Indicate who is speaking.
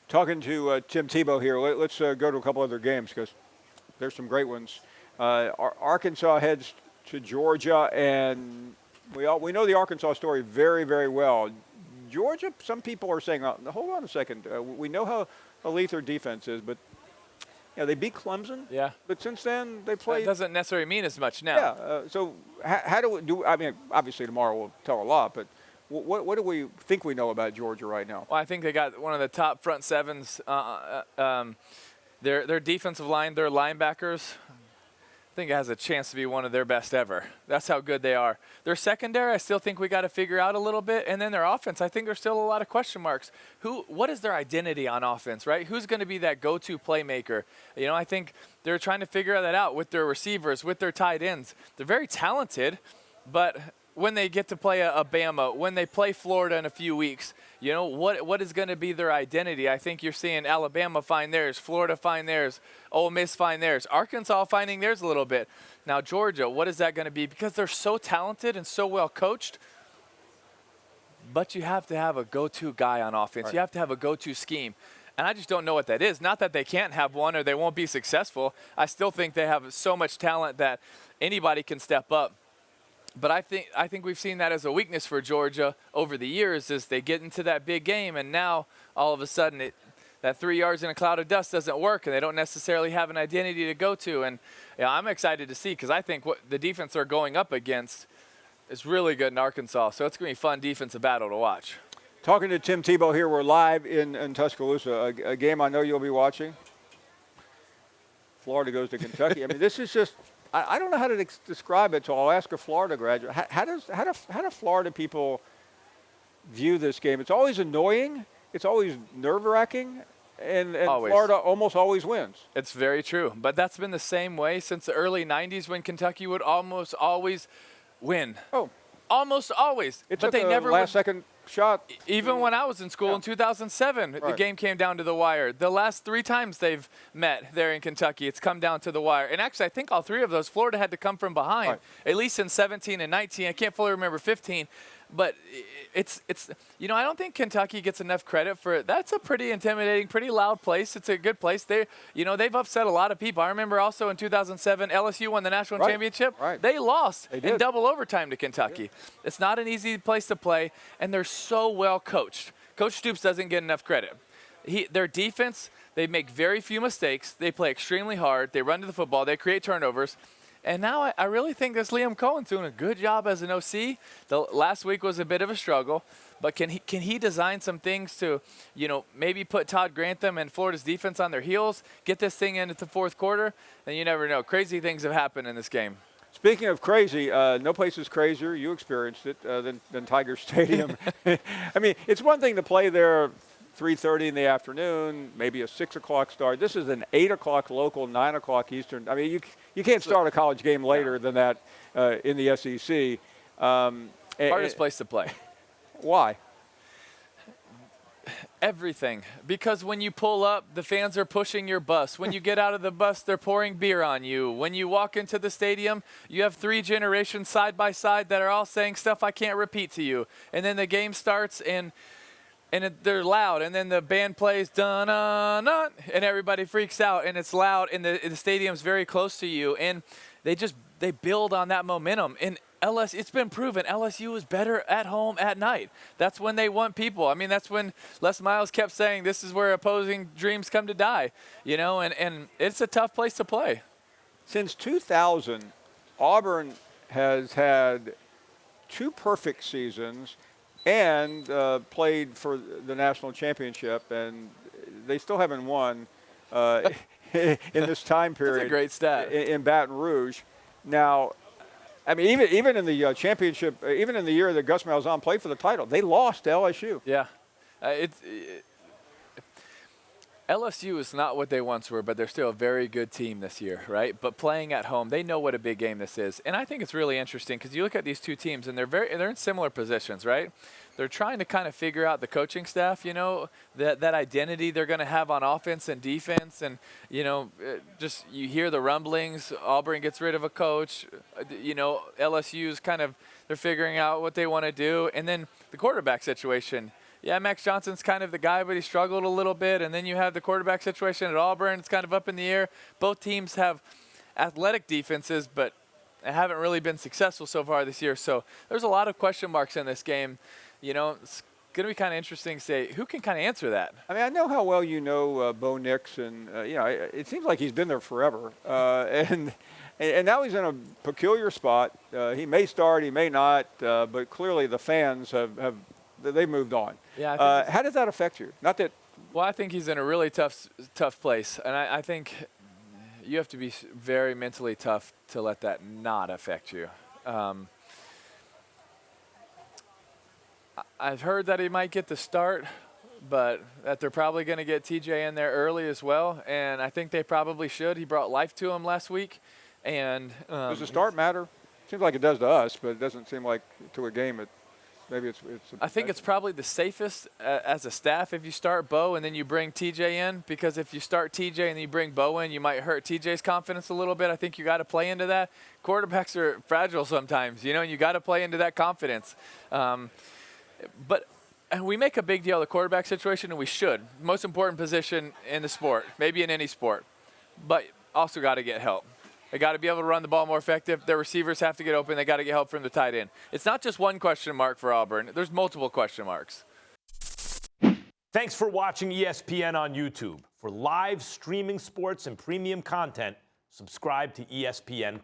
Speaker 1: Talking to Tim Tebow here. Let's go to a couple other games because there's some great ones. Arkansas heads to Georgia, and we know the Arkansas story very, very well. Georgia, some people are saying, hold on a second. We know how elite their defense is, but they beat Clemson.
Speaker 2: Yeah.
Speaker 1: But since then, they played.
Speaker 2: That doesn't necessarily mean as much now.
Speaker 1: Yeah. So how do we do? I mean, obviously tomorrow will tell a lot, but what do we think we know about Georgia right now?
Speaker 2: Well, I think they got one of the top front sevens. Their defensive line, their linebackers, I think it has a chance to be one of their best ever. That's how good they are. Their secondary, I still think we got to figure out a little bit. And then their offense, I think there's still a lot of question marks. What is their identity on offense, right? Who's going to be that go-to playmaker? I think they're trying to figure that out with their receivers, with their tight ends. They're very talented, but when they get to play a Bama, when they play Florida in a few weeks, what is going to be their identity? I think you're seeing Alabama find theirs, Florida find theirs, Ole Miss find theirs, Arkansas finding theirs a little bit. Now Georgia, what is that going to be? Because they're so talented and so well coached, but you have to have a go-to guy on offense. Right. You have to have a go-to scheme. And I just don't know what that is. Not that they can't have one or they won't be successful. I still think they have so much talent that anybody can step up. But I think we've seen that as a weakness for Georgia over the years is they get into that big game, and now all of a sudden that 3 yards in a cloud of dust doesn't work, and they don't necessarily have an identity to go to. And I'm excited to see because I think what the defense they're going up against is really good in Arkansas. So it's going to be a fun defensive battle to watch.
Speaker 1: Talking to Tim Tebow here. We're live in Tuscaloosa, a game I know you'll be watching. Florida goes to Kentucky. I mean, this is just – I don't know how to describe it, so I'll ask a Florida graduate. How do Florida people view this game? It's always annoying. It's always nerve-wracking, and Florida almost always wins.
Speaker 2: It's very true, but that's been the same way since the early 90s when Kentucky would almost always win.
Speaker 1: Oh.
Speaker 2: Almost always.
Speaker 1: But they never last-second shot.
Speaker 2: Even when I was in school in 2007, the game came down to the wire. The last 3 times they've met there in Kentucky, it's come down to the wire. And actually, I think all 3 of those, Florida had to come from behind, at least in 17 and 19. I can't fully remember 15. But it's I don't think Kentucky gets enough credit for it. That's a pretty intimidating, pretty loud place. It's a good place. They've upset a lot of people. I remember also in 2007, LSU won the national championship.
Speaker 1: Right.
Speaker 2: They lost in double overtime to Kentucky. It's not an easy place to play, and they're so well coached. Coach Stoops doesn't get enough credit. Their defense, they make very few mistakes. They play extremely hard. They run to the football. They create turnovers. And now I really think this Liam Cohen's doing a good job as an OC. The last week was a bit of a struggle, but can he design some things to, maybe put Todd Grantham and Florida's defense on their heels, get this thing into the fourth quarter? And you never know. Crazy things have happened in this game.
Speaker 1: Speaking of crazy, no place is crazier, you experienced it, than Tiger Stadium. I mean, it's one thing to play there 3:30 in the afternoon, maybe a 6 o'clock start. This is an 8 o'clock local, 9 o'clock Eastern. I mean, you can't start a college game later than that in the SEC.
Speaker 2: Hardest place to play.
Speaker 1: Why?
Speaker 2: Everything. Because when you pull up, the fans are pushing your bus. When you get out of the bus, they're pouring beer on you. When you walk into the stadium, you have 3 generations side by side that are all saying stuff I can't repeat to you. And then the game starts and they're loud, and then the band plays, dun-dun-dun, and everybody freaks out, and it's loud, and the stadium's very close to you, and they build on that momentum. And it's been proven LSU is better at home at night. That's when they want people. I mean, that's when Les Miles kept saying this is where opposing dreams come to die, and it's a tough place to play.
Speaker 1: Since 2000, Auburn has had 2 perfect seasons and played for the national championship, and they still haven't won in this time period.
Speaker 2: That's a great stat.
Speaker 1: In Baton Rouge. Now, I mean, even in the championship, even in the year that Gus Malzahn played for the title, they lost to LSU.
Speaker 2: Yeah. LSU is not what they once were, but they're still a very good team this year, right? But playing at home, they know what a big game this is. And I think it's really interesting because you look at these 2 teams, and they're in similar positions, right? They're trying to kind of figure out the coaching staff, that identity they're going to have on offense and defense. And, just you hear the rumblings. Auburn gets rid of a coach. LSU's kind of, they're figuring out what they want to do. And then the quarterback situation. yeah, Max Johnson's kind of the guy, but he struggled a little bit. And then you have the quarterback situation at Auburn. It's kind of up in the air. Both teams have athletic defenses, but haven't really been successful so far this year. So there's a lot of question marks in this game. You know, it's going to be kind of interesting to say who can kind of answer that.
Speaker 1: I mean, I know how well you know Bo Nix, and you know, it seems like he's been there forever. And now he's in a peculiar spot. He may start, he may not, but clearly the fans they've moved on.
Speaker 2: Yeah.
Speaker 1: How does that affect you? Not that.
Speaker 2: Well, I think he's in a really tough place, and I think you have to be very mentally tough to let that not affect you. I've heard that he might get the start, but that they're probably going to get TJ in there early as well, and I think they probably should. He brought life to him last week. And
Speaker 1: does the start matter? Seems like it does to us, but it doesn't seem like to a game. Maybe it's.
Speaker 2: I think it's probably the safest as a staff if you start Bo and then you bring TJ in, because if you start TJ and then you bring Bo in, you might hurt TJ's confidence a little bit. I think you got to play into that. Quarterbacks are fragile sometimes, you know, and you got to play into that confidence. But we make a big deal of the quarterback situation, and we should. Most important position in the sport, maybe in any sport, but also got to get help. They got to be able to run the ball more effective. Their receivers have to get open. They got to get help from the tight end. It's not just one question mark for Auburn. There's multiple question marks.
Speaker 3: Thanks for watching ESPN on YouTube. For live streaming sports and premium content, subscribe to ESPN+.